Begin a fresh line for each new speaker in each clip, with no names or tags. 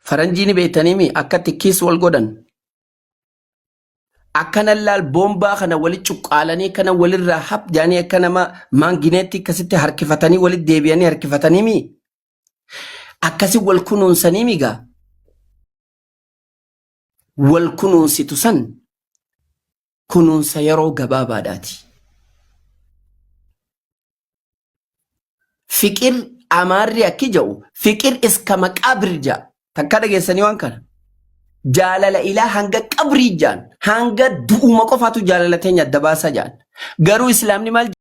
faranjiini beektaniimi akkatti kiis wal godhan akkana laal boombaa kana wali cuqqaalanii kana walirraa hap jaanii akka nama maangineetti akkasitti harkifatanii walit deebi'anii harkifataniimi akkasi wal kunuunsaniimi gaa wal kunuunsitu san kunuunsa yeroo gabaabaadhaati. Fiqir amaarri akki jedhu fiqir iska maqaabir jaa takka dhageessanii waan kana jaalala ilaa hanga qabrii jaan hanga du'uma qofaatu jaalala teenya adda baasa jaan garuu islaamni maal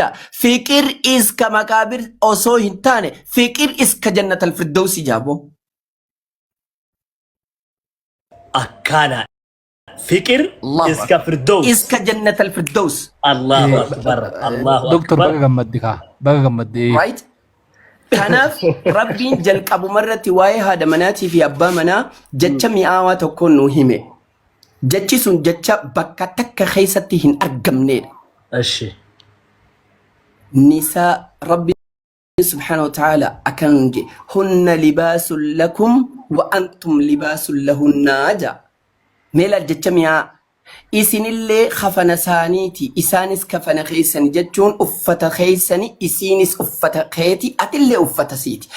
jaa fiqir iska maqaabir osoo hin taane fiqir iska jannatal firdawsi jaaboo
akkana fikir iska firdaus
iska jannatal firdaus
Allahu akbar Allahu
دكتور
akbar
بقى جمدك بقى جمد
right kanaaf rabbiin jalqabumarratti waa'ee haadha manaatii fi abbaa manaa jecha mi'aawaa tokkoon nuu hime jechi sun jecha bakka takka keessatti hin argamnedha
እሺ
nisaa rabbi subhanahu wa ta'ala akan je hunna libaasun lakum wa antum libaasun lahunna ja mela jecha mi'aa isinillee kafana saaniiti isaanis kafana keessani jechuun uffata keessani isinis uffata keeti atillee uffata siiti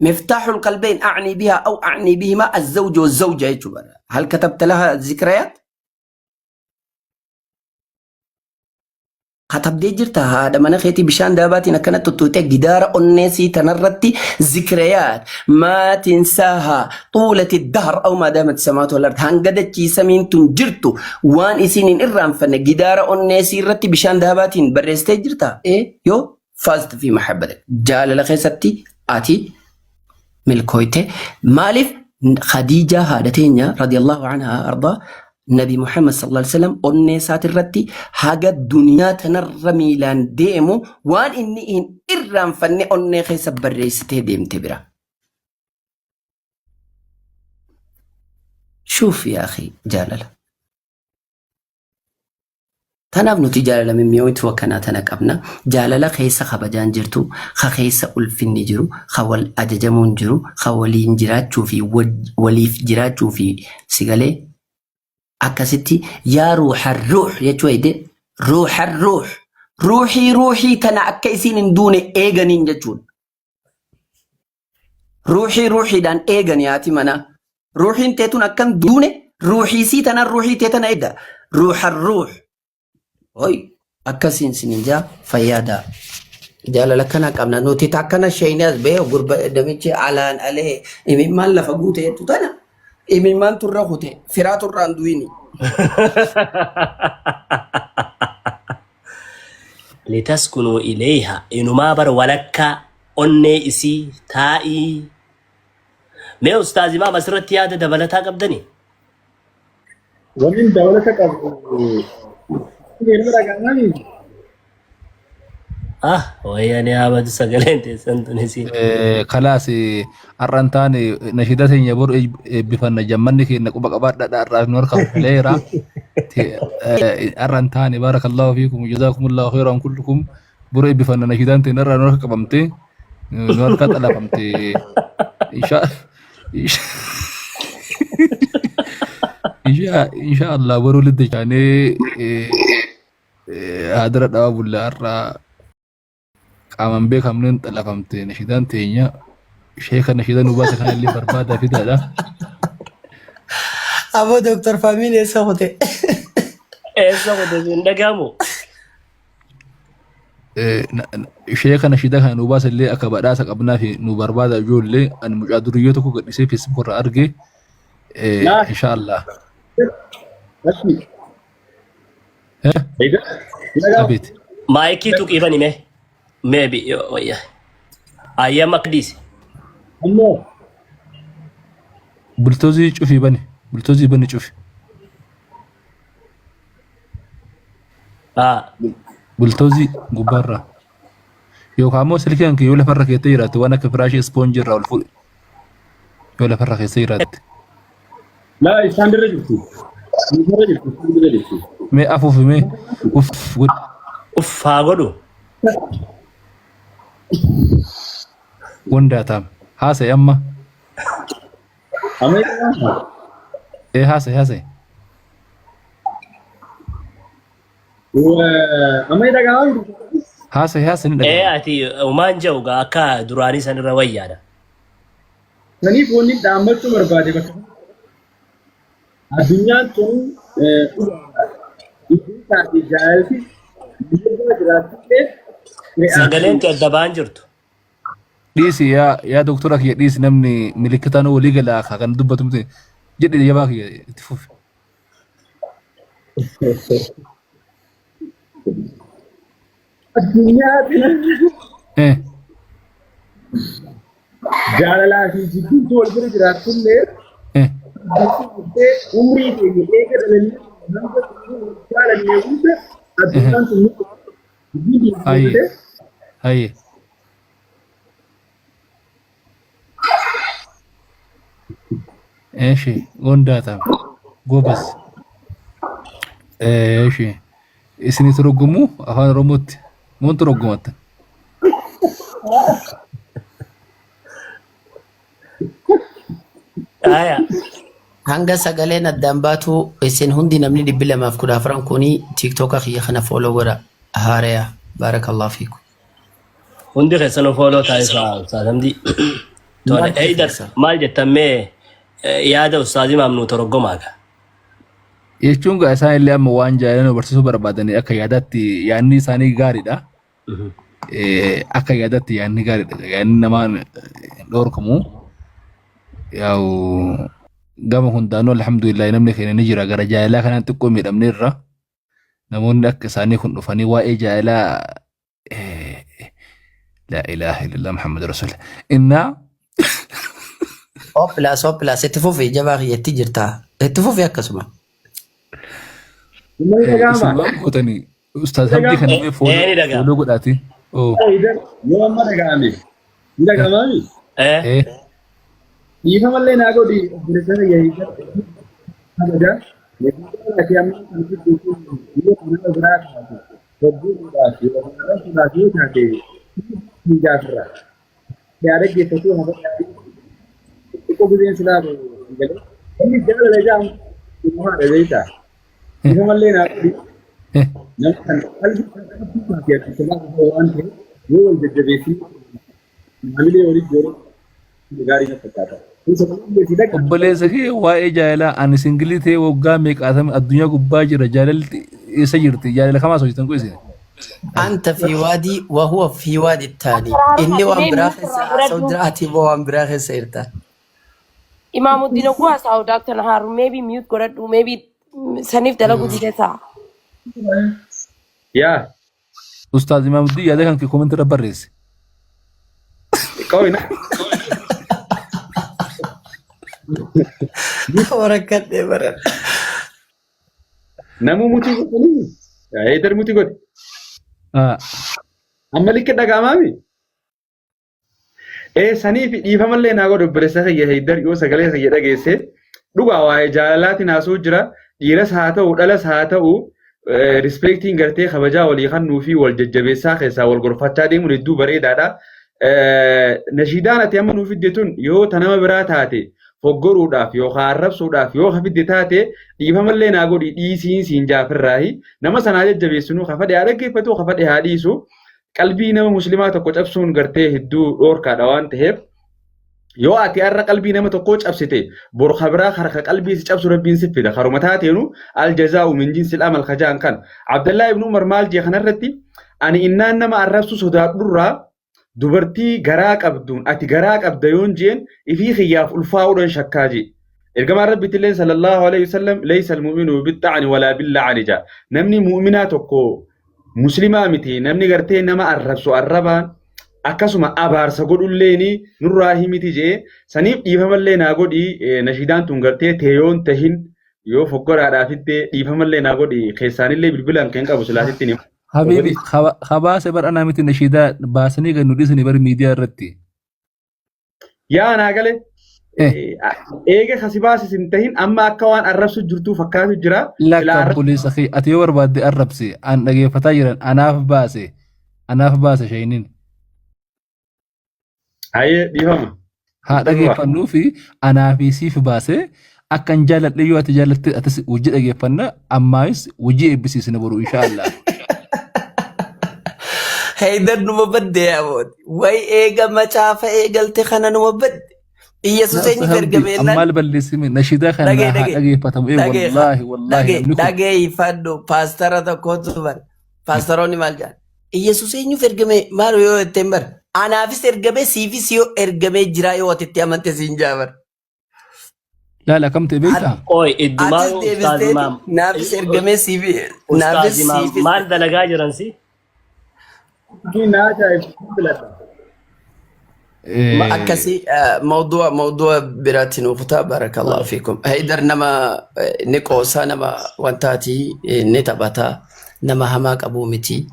مفتاح القلبين أعني بها أو أعني بهما الزوج والزوجة يجب هل كتبت لها ذكريات؟ كتب دي جرتها هذا من خيتي بشان داباتي نكنا تطوتي جدار أنسي تنرتي ذكريات ما تنساها طولة الدهر أو ما دامت السماوات والأرض هنقدت سمين تنجرتو وان إسين إرام فن جدار أنسي رتي بشان داباتي برستي جرتها إيه يو فازت في محبتك جال لخيستي آتي ملكويته مالف خديجة هادتين رضي الله عنها أرضا نبي محمد صلى الله عليه وسلم أني ساترتي حاجة الدنيا تنر ميلان ديمو وان إني إن إرام فني أني خيس بريسته ديم تبرا شوف يا أخي جالله تناف نتي جالله من ميوت وكنا تنكبنا جالله خيس خبجان جرتو خيس ألفين جرو خوال أججمون جرو خوالين جرات شوفي وليف جرات شوفي سيغالي أكستي يا روح الروح يا شويدي روح الروح روحي تنا أكيسين دون إيغانين جتون روحي دان إيغان ياتي منا روحي تيتون أكن دون روحي سي تنا روحي تيتنا إيدا روح الروح هوي أكسين سنجا فيادا جالا لكنا كمنا نوتي تاكنا شيناز بيه وقرب دميتي علان عليه إمي مان لفقوته تتنا إمي مان ترخوته فرات الراندويني
لتسكنوا إليها إنما بر ولك أني إسي تائي ما أستاذ ما مسرت ياد دبلتها قبدني
ومن دولتك
وياني أبد سجلين تسنتنسي
خلاص أرنتاني نشيدتين يبور بفن جمنك إنك بقبات دار نور كفليرا أرنتاني بارك الله فيكم وجزاكم الله خيرا كلكم بور بفن نشيدان تنر نور كبمتي نور كتلا بمتي إن شاء الله برو لدجاني هذا أبو الله قامن بك من طلقمت نشيدان تينيا شيخ نشيدان وباس كان اللي بربادا في ده
أبو دكتور فاميلي سوتي
ندقامو
شيخ نشيدان كان وباس اللي أكبر سقبنا في نبربادا جول لي أن مجادريته قد يصير في سبكر أرجي إن شاء الله أبيت
مايكي توك إيفاني مه maybe oh yeah أيام مقدس
الله
بلتوزي شوفي بني شوفي بلتوزي غبارة يو كامو سلكيان كي يولا فرق يتيرات وانا كفراشي سبونجر او الفول يولا فرق يتيرات
لا يستاندر رجلتي
مي افو في مي
اوف هاغدو
Wandaatam. Haasa'e amma.
Amma eegaa
Haasa'e.
amma eegaa
Haasa'e ni dhaga'ama.
ati umaan ja'uga akka duraanii sanirra wayyaadha.
saniif wanni dhaammachuu barbaade bakka addunyaan tun iddoo taate jaalati biyya jiraattillee
Sagaleen adda ba'an jirtu.
Dhiisi yaa doktora kiyya dhiisi namni milikitaan walii galaa kan dubbatu miti jedhe jabaa kiyya itti fufi.
addunyaa kana jaalalaa fi jibbiitu wal bira jiraattillee umrii keenya eega dhalannee nama jaalannee hunda addunyaan sun
Hayyee. Hayyee. Eeshi wandaatam. Gobas. Eeshi. Isin toroggomu afaan Oromootti. Moon toroggomatta.
Aya.
Hanga sagaleen addaan baatu isin hundi namni 214 kuni TikTok kiyya kana follow godha. Haareya. Barakallahu fiikum.
Hundi keessan follow taasisaa Ustaazamdi. Tole Eidar maal jettamee yaada Ustaazii Maamnuu Torogomaaga.
Jechuun gaa isaan illee amma waan jaalan barsiisuu barbaadanii akka yaadaatti yaadni isaanii gaariidha. Akka yaadaatti yaadni gaariidha. Yaadni namaan dhorkamu. Yaa'u gama hundaanuu alhamdulillah namni keenya ni jira gara jaalalaa kanaan xiqqoo miidhamneerra. Namoonni akka isaanii kun dhufanii waa'ee jaalalaa la ilaha illallah Muhammad Rasulullah. Innaa
Hoppilaas itti fufi jabaa kiyyatti jirta. Itti fufi akkasuma.
Amma eegaa
isin waan gootanii ustaaz Hamdii kan namee fooloo godhaati.
yoo amma dhaga'ame ni dhaga'amaami dhiifa mallee naa godhi obboleessana yahiidha kabaja ati amma kan fiddeetu biyya kanarra biraa taate gabbuudhaaf yoo taate mijaafirra yaada geeffatu hafa xiqqoo gudeen silaa galee inni jaalala jaamu dhumaadha beektaa dhiifa mallee naa godhi nama kan qalbii kan keessatti silaa waan ta'e yoo wal jajjabeessii maamilee waliin jooruu gaarii na fakkaata.
Obboleessa kee waa'ee jaalalaa ani singilii ta'ee waggaa meeqaatame addunyaa gubbaa jira jaalalli eessa jirti jaalala kamaas hojjetan kun isin.
أنت في وادي وهو في وادي الثاني إني وان براخس سودراتي وان براخس إرتا
Imam Uddin Ogwa saw Dr. Naharu maybe mute godhadhu maybe saniif dalagu dideta.
yaa
Ustaaz Imaamuddin yaada kan kee koomenti irra barreesse.
qawina
وركت برا
namu mutii godhanii eedar mutii godhe amma likke dhaga'amaami sanii fi dhiifamallee naa godhe obboleessa kiyya heeddar yoo sagalee kiyya dhageesse dhugaa waa'ee jaalalaatiin haasuu jira dhiiras haa ta'u dhalas haa ta'u rispeektiin gartee kabajaa walii kannuu fi wal jajjabeessaa keessaa wal gorfachaa deemuun hedduu bareedaadha. Nashiidaan ati amma nuuf fiddeetun yoo ta nama biraa taate foggoruudhaaf yookaan arrabsuudhaaf yoo hafidde taate dhiifamallee naa godhi dhiisiin siin jaafirraahi nama sanaa jajjabeessinu kafadhe haa dhaggeeffatu kafadhe haa dhiisu qalbii nama muslimaa tokko cabsuun gartee hedduu dhoorkaadha waan ta'eef yoo ati har'a qalbii nama tokkoo cabsite bor khabraa harka qalbii si cabsu rabbiin si fida haruma taateenu aljazaa'u min jinsil amal kajaan kan Abdallah ibn Umar maal jee kanarratti ani innaan nama arrabsu sodaadhurraa dubartii garaa qabduun ati garaa qabda yoon jeen ifii khiyyaaf ulfaa'uudhaan shakkaa jee ergamaan rabbitti illee sallallahu alaihi wasallam laysa almu'minu bitta'ani walaa billa'ani jaa namni mu'minaa tokko muslimaa miti namni gartee nama arrabsu arrabaan akkasuma abaarsa godhulleeni nurraa himiti jee saniif dhiifamallee naa godhi nashiidaan tun gartee teeyoon tahin yoo foggoraadhaafitte dhiifamallee naa godhi keessaanillee bilbilaan kan qabu silaatitti ni
Habibi habaasa bar'anaa miti nashiidaa baasanii kan nu dhiisanii bari miidiyaa irratti.
yaa naa gale eega kasi baasisin tahin amma akka waan arrabsu jirtuu fakkaatu jira
Lakka obboleessa kee ati yoo barbaadde arrabse an dhageeffataa jiran anaaf baase shayiniin.
Hayyee dhiifama.
haa dhageeffannuu fi anaa fi siif baasee akkan jaalladhe yoo ati jaallatte atis hojii dhageeffannaa ammaayis hojii eebbisiisna boru inshaallah.
Haydar numa badde yaabot. Way eega macaafa eegalte kana numa badde. Iyyesuus eenyu ergameennan.
Ammaal balleessime nashidaa kana haa dhageeffatamu wallaahi
dhageeffadhu paastara tokkotu bar. Paastaroonni maal jedhan? Iyyesuus eenyu ergame maal yoo jetteen bar? Anaafis ergame siifis yoo ergamee jira yoo atitti amante siin jaabar.
laala kam ta'e beektaa?
Oi, iddumaa
Atis
Ustaaz
deebistee
Imaam.
naafis ergamee siifis
Ustaaz
naafis
Imaam
siifis.
maal dalagaa jiran si?
Naa ajaa'ibsiisu filata.
أكسي موضوع براتي نوفتا بارك الله فيكم هيدر نما نيكوسا نما وانتاتي نتباتا نما هماك أبو متي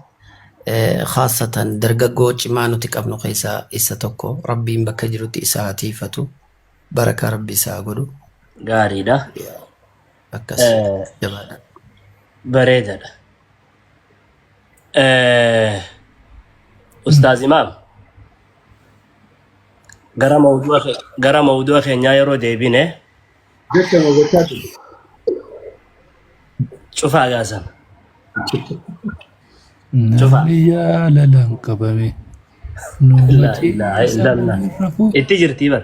خاصة درجة جوج ما نتك أبنو خيسا إسا توكو ربي مبكجرو تيساتي فتو بارك ربي ساقلو
Gaariidha.
أكسي جبانا
Bareedaadha. Ustaaz Imaam. Gara mawdu'a keenyaa yeroo deebine
Jecha gochaa ture.
cufaa gaasan.
namni yaalalaan qabame
La ilaha illallah. Itti jirtii bar.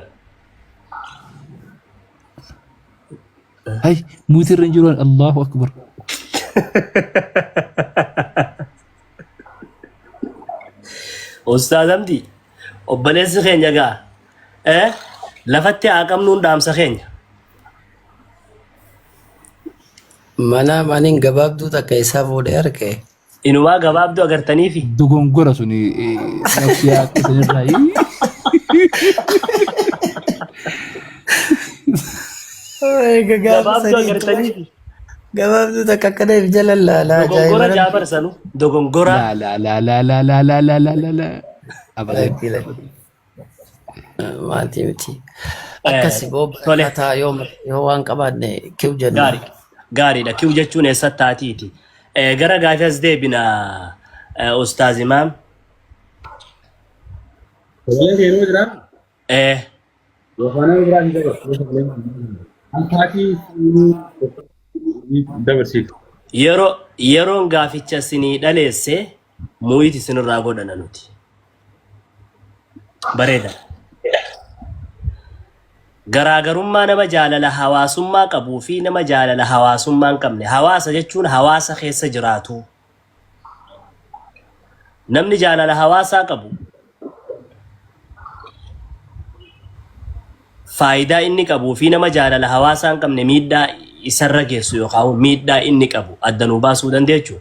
hay muutirra hin jiru allahu akbar
Ustaaz Hamdi obboleessi keenya gaa lafatti haa qabnuun dhaamsa keenya.
mana manin gabaabduu takka isaa fuudhee arge
Inumaa gabaabduu agartaniifi.
dogongora suni nafsiyaa keessanirraa
Gabaabduu agartaniifi.
gabaabduu takka akkana if jala laalaa
Dogongora jaabarsanu. Dogongora.
la abadan
maatii miti akkasi
tole.
boobataa yoo waan qabaanne kiw jenna
Gaarii. Gaariidha. Kiw jechuun eessatti taatiiti. Gara gaafas deebina Ustaaz Imaam.
Sagalee keenuu jira. Yookaan nama biraa hin dabarsu. Antaatii dabarsiisu.
Yeroon gaaficha sinii dhaleesse muuyiti sinirraa godhana nuti. Bareeda. Garaagarummaa nama jaalala hawaasummaa qabuu fi nama jaalala hawaasummaa hin qabne. Hawaasa jechuun hawaasa keessa jiraatu. Namni jaalala hawaasaa qabu faayidaa inni qabuu fi nama jaalala hawaasaa hin qabne miidhaa isarra geessu yookaan miidhaa inni qabu addanuu baasuu dandeechu.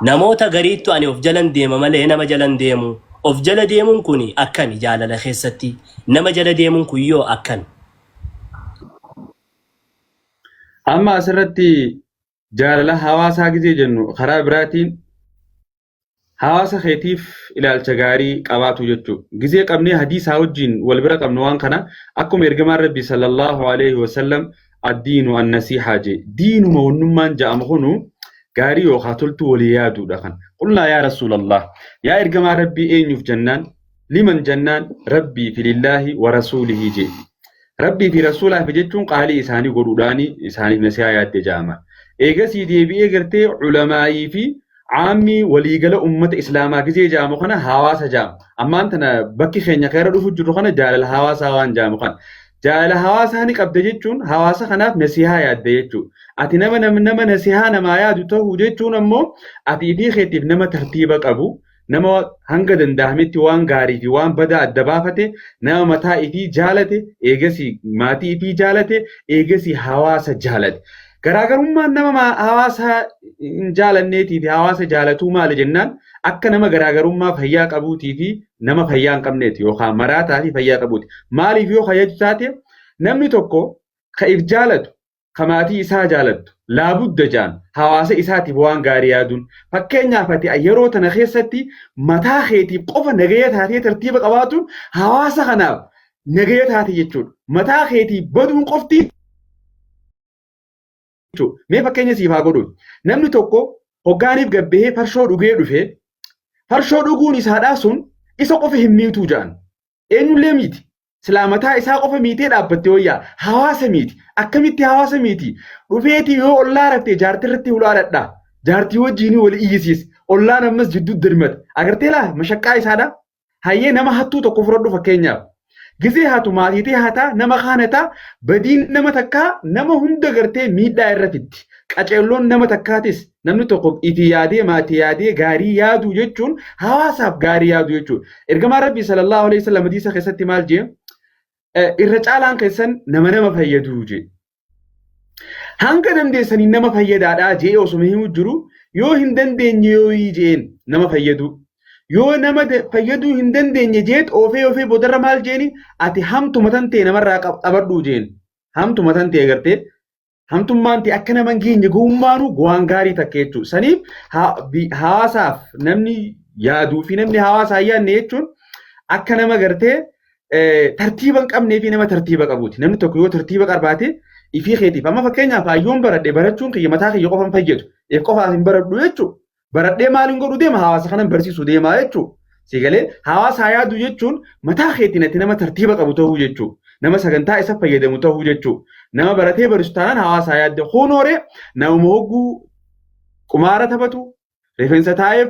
Namoota gariittu ani of jalan deema malee nama jalan deemu. Of jala deemuun kun akkami jaalala keessatti nama jala deemuun kun yoo akkami.
Amma asirratti jaalala hawaasaa gizee jennu karaa biraatiin hawaasa keetiif ilaalcha gaarii qabaatu jechuudha. Gizee qabnee hadiisaa wajjin wal bira qabnu waan kana akkuma ergamaan Rabbi sallallahu alaihi wasallam addiinu annasiihaa jee diinuma wannummaan ja'amu kunu gaarii yookaan toltuu walii yaaduudha kan. Qullaa yaa Rasuulallah yaa ergamaa Rabbii eenyuuf jennaan liman jennaan Rabbii fi lillaahi wa rasuulihi jee. Rabbii fi rasuulaaf jechuun qaalii isaanii godhuudhaanii isaaniif nasihaa yaadde ja'ama. Eegasii deebi'ee gartee culamaayii fi caamii waliigala ummata islaamaa gizee ja'amu kana hawaasa ja'ama. Ammaan tana bakki keenya keera dhufu jiru kana jaalala hawaasaa waan ja'amu kana. Jaalala hawaasaa ni qabda jechuun hawaasa kanaaf nasihaa yaadde jechuudha. Ati nama nasihaa namaa yaadu ta'uu jechuun ammoo ati fi keetiif nama tartiiba qabu. Nama hanga danda'ametti waan gaarii fi waan badaa adda baafate nama mataa ifii jaalate eegasii maatii ifii jaalate eegasii hawaasa jaalate. Garaagarummaan nama hawaasa hin jaalanneetii fi hawaasa jaalatuu maali jennaan akka nama garaagarummaa fayyaa qabuutii fi nama fayyaa hin qabneeti yookaan maraataa fi fayyaa qabuuti. Maaliif yoo fayyadu taate namni tokko ka if jaalatu ka maatii isaa jaalattu laabudda jaan hawaasa isaatiif waan gaarii yaaduun fakkeenyaaf ati yeroo tana keessatti mataa keetiif qofa nagaya taatee tartiiba qabaatuun hawaasa kanaaf nagaya taate jechuudha. Mataa keetiif baduun qofti mee fakkeenya siif haa godhu. Namni tokko hoggaaniif gabbahee farshoo dhugee dhufe farshoo dhuguun isaadhaa sun isa qofa hin miituu jaan. eenyullee miti. Silaa mataa isaa qofa miitee dhaabbatte wayyaa hawaasa miti. Akkamitti hawaasa miti. Dhufeeti yoo ollaa raftee jaartii irratti ulaaladha. Jaartii wajjin wal iyyisiis. Ollaan ammas jidduu dirmata. Agartee laa mashaqqaa isaadha. Hayyee nama hattuu tokko fudhadhu fakkeenyaaf. Gizee haatu maatiitee haataa nama kaanataa badiin nama takkaa nama hunda gartee miidhaa irra fitti. Qaceelloon nama takkaatis namni tokko itti yaadee maatii yaadee gaarii yaadu jechuun hawaasaaf gaarii yaadu jechuudha. Ergamaa Rabbii sallallahu alaihi wasallam hadiisa keessatti maal jee? Irra caalaan keessan nama fayyadu jee. Hanga dandeessanii nama fayyadaadhaa jee osuma himuu jiru yoo hin dandeenye yoo jeen nama fayyadu. Yoo nama fayyaduu hin dandeenye jeet ofee boodarra maal jeeni ati hamtuma tantee namarraa qabadhuu jeen. Hamtuma tantee agartee hamtummaan ta'e akka nama hin geenye gowwummaanuu go'aan gaarii takka jechuudha. Saniif hawaasaaf namni yaaduu fi namni hawaasaa yaadne jechuun akka nama gartee tartiiba hin qabnee fi nama tartiiba qabuuti. Namni tokko yoo tartiiba qabaate ifii keetiif amma fakkeenyaaf hayyoon baradhe barachuun kiyya mataa kiyya qofa hin fayyadu. Eef qofaaf hin baradhu jechuudha. Baradhee maaliin godhu deema hawaasa kanan barsiisu deemaa jechuudha. Sigalee hawaasa yaadu jechuun mataa keetiin ati nama tartiiba qabu ta'uu jechuudha. Nama sagantaa isa fayyadamu ta'uu jechuudha. Nama baratee barisu taanaan hawaasa yaadde honooree nama hogguu qumaara taphatu rifeensa taa'eef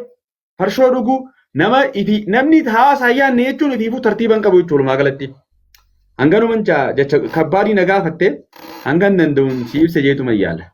farshoo dhugu namni hawaasa yaadne jechuun ifiifuu tartiiban qabu jechuudha walumaa galatti. Hanganuman jecha kabbaadii nagaa fattee hangan danda'uun si ibsa jeetuma yaala.